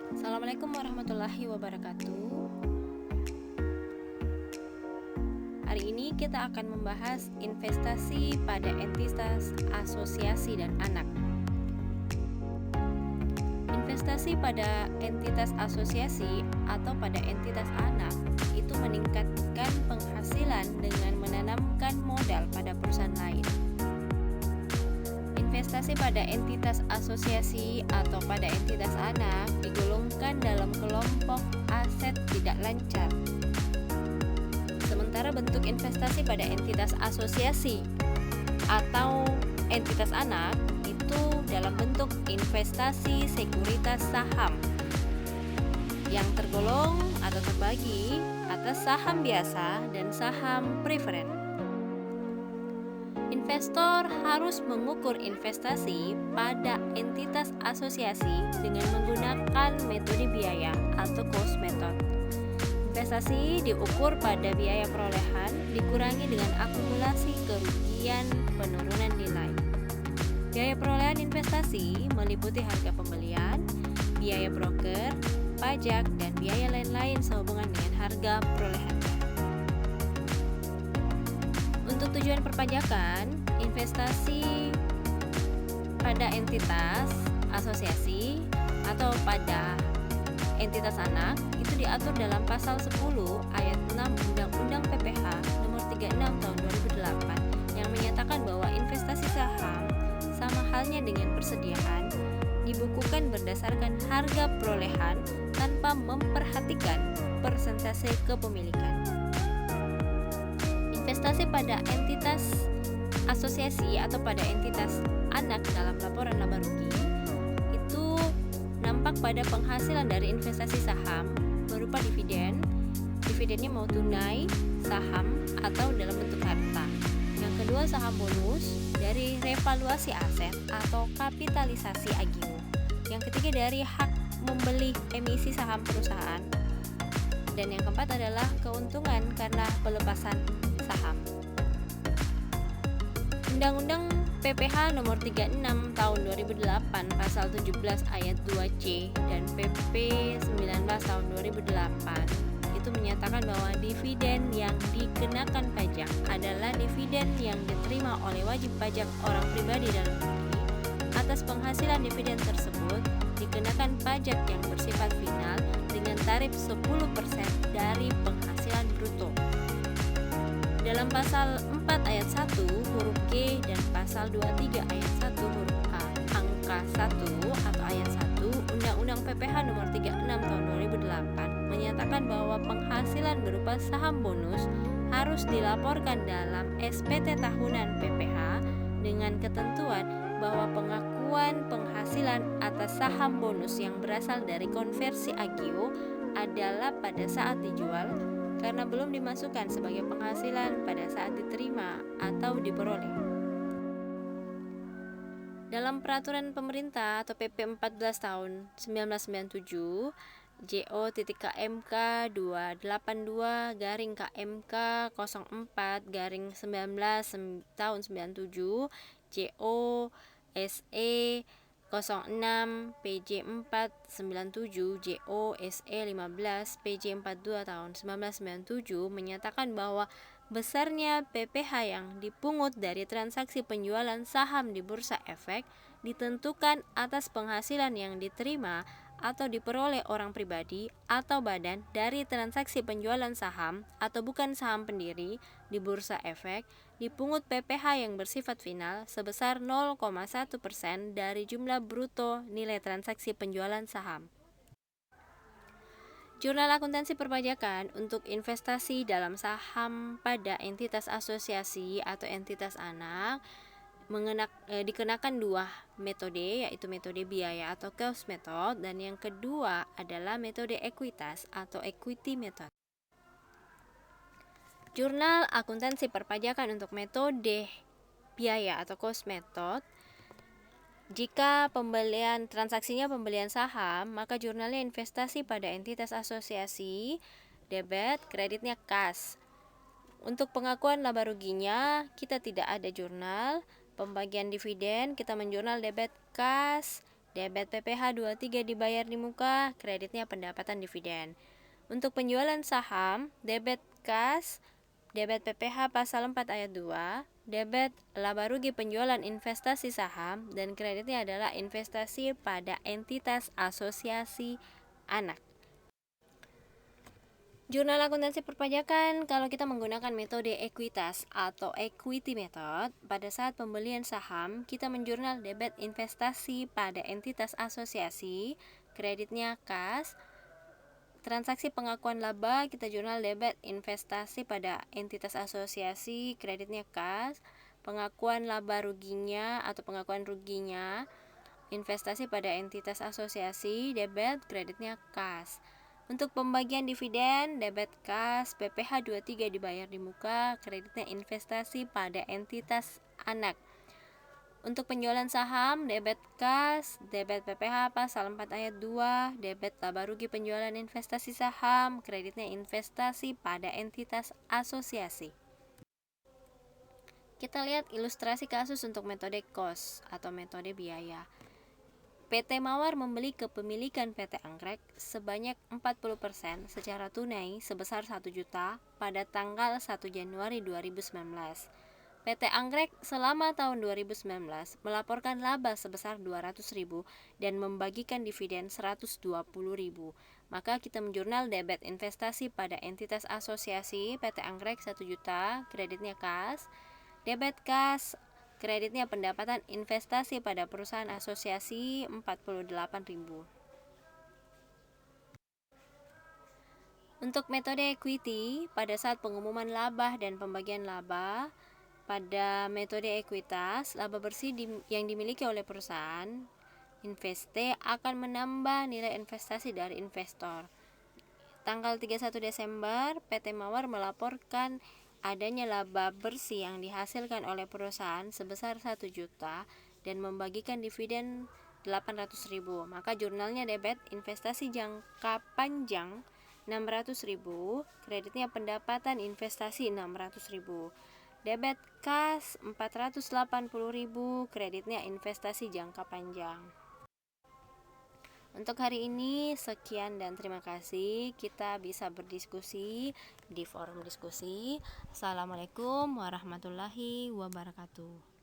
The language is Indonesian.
Assalamualaikum warahmatullahi wabarakatuh. Hari ini kita akan membahas investasi pada entitas asosiasi dan anak. Investasi pada entitas asosiasi atau pada entitas anak itu meningkatkan penghasilan dengan menanamkan modal pada perusahaan lain. Investasi pada entitas asosiasi atau pada entitas anak digolongkan dalam kelompok aset tidak lancar. Sementara bentuk investasi pada entitas asosiasi atau entitas anak itu dalam bentuk investasi sekuritas saham yang tergolong atau terbagi atas saham biasa dan saham preferen. Investor harus mengukur investasi pada entitas asosiasi dengan menggunakan metode biaya atau cost method. Investasi diukur pada biaya perolehan dikurangi dengan akumulasi kerugian penurunan nilai. Biaya perolehan investasi meliputi harga pembelian, biaya broker, pajak, dan biaya lain-lain sehubungan dengan harga perolehan. Untuk tujuan perpajakan, investasi pada entitas asosiasi atau pada entitas anak itu diatur dalam pasal 10 ayat 6 Undang-Undang PPH nomor 36 tahun 2008 yang menyatakan bahwa investasi saham sama halnya dengan persediaan dibukukan berdasarkan harga perolehan tanpa memperhatikan persentase kepemilikan. Investasi pada entitas asosiasi atau pada entitas anak dalam laporan laba rugi itu nampak pada penghasilan dari investasi saham berupa dividen. Dividennya mau tunai, saham, atau dalam bentuk harta. Yang kedua, saham bonus dari revaluasi aset atau kapitalisasi AGIO. Yang ketiga, dari hak membeli emisi saham perusahaan. Dan yang keempat adalah keuntungan karena pelepasan saham. Undang-Undang PPH nomor 36 tahun 2008 pasal 17 ayat 2C dan PP 19 tahun 2008 itu menyatakan bahwa dividen yang dikenakan pajak adalah dividen yang diterima oleh wajib pajak orang pribadi dalam negeri. Atas penghasilan dividen tersebut dikenakan pajak yang bersifat final dengan tarif 10% dari penghasilan bruto. Dalam pasal 4 ayat 1 huruf G dan pasal 23 ayat 1 huruf A angka 1 atau ayat 1 Undang-Undang PPH nomor 36 tahun 2008 menyatakan bahwa penghasilan berupa saham bonus harus dilaporkan dalam SPT tahunan PPH dengan ketentuan bahwa pengakuan penghasilan atas saham bonus yang berasal dari konversi AGIO adalah pada saat dijual karena belum dimasukkan sebagai penghasilan pada saat diterima atau diperoleh. Dalam peraturan pemerintah atau PP 14 tahun 1997, JO.KMK 282 garing KMK 04 garing 19 tahun 97, JO SE 06 PJ 497 JO SE 15 PJ 42 tahun 1997 menyatakan bahwa besarnya PPH yang dipungut dari transaksi penjualan saham di Bursa Efek ditentukan atas penghasilan yang diterima atau diperoleh orang pribadi atau badan dari transaksi penjualan saham atau bukan saham pendiri di Bursa Efek, dipungut PPH yang bersifat final sebesar 0,1% dari jumlah bruto nilai transaksi penjualan saham. Jurnal akuntansi perpajakan untuk investasi dalam saham pada entitas asosiasi atau entitas anak dikenakan dua metode, yaitu metode biaya atau cost method, dan yang kedua adalah metode ekuitas atau equity method. Jurnal akuntansi perpajakan untuk metode biaya atau cost method, jika transaksinya pembelian saham, maka jurnalnya investasi pada entitas asosiasi, debit, kreditnya kas. Untuk pengakuan laba ruginya, kita tidak ada jurnal. Pembagian dividen, kita menjurnal debit kas, Debit PPh 23 dibayar di muka, kreditnya pendapatan dividen. Untuk penjualan saham, debit kas, debit PPh pasal 4 ayat 2, debit laba rugi penjualan investasi saham, dan kreditnya adalah investasi pada entitas asosiasi anak. Jurnal akuntansi perpajakan, kalau kita menggunakan metode ekuitas atau equity method, pada saat pembelian saham, kita menjurnal debit investasi pada entitas asosiasi, kreditnya kas. Transaksi pengakuan laba, kita jurnal debit investasi pada entitas asosiasi, kreditnya kas. Pengakuan laba ruginya atau pengakuan ruginya, investasi pada entitas asosiasi, debit, kreditnya kas. Untuk pembagian dividen, debit kas, PPh 23 dibayar di muka, kreditnya investasi pada entitas anak. Untuk penjualan saham, debit kas, debit PPh pasal 4 ayat 2, debit laba rugi penjualan investasi saham, kreditnya investasi pada entitas asosiasi. Kita lihat ilustrasi kasus untuk metode cost atau metode biaya. PT Mawar membeli kepemilikan PT Anggrek sebanyak 40% secara tunai sebesar 1 juta pada tanggal 1 Januari 2019. PT Anggrek selama tahun 2019 melaporkan laba sebesar 200.000 dan membagikan dividen 120.000. Maka kita menjurnal debit investasi pada entitas asosiasi PT Anggrek 1 juta, kreditnya kas, debit kas, kreditnya pendapatan investasi pada perusahaan asosiasi 48.000. Untuk metode equity, pada saat pengumuman laba dan pembagian laba, pada metode ekuitas, laba bersih yang dimiliki oleh perusahaan investe akan menambah nilai investasi dari investor. Tanggal 31 Desember, PT Mawar melaporkan adanya laba bersih yang dihasilkan oleh perusahaan sebesar 1 juta dan membagikan dividen 800.000. Maka jurnalnya debit investasi jangka panjang 600.000, kreditnya pendapatan investasi 600.000. Debit kas 480.000, kreditnya investasi jangka panjang. Untuk hari ini sekian dan terima kasih. Kita bisa berdiskusi di forum diskusi. Assalamualaikum warahmatullahi wabarakatuh.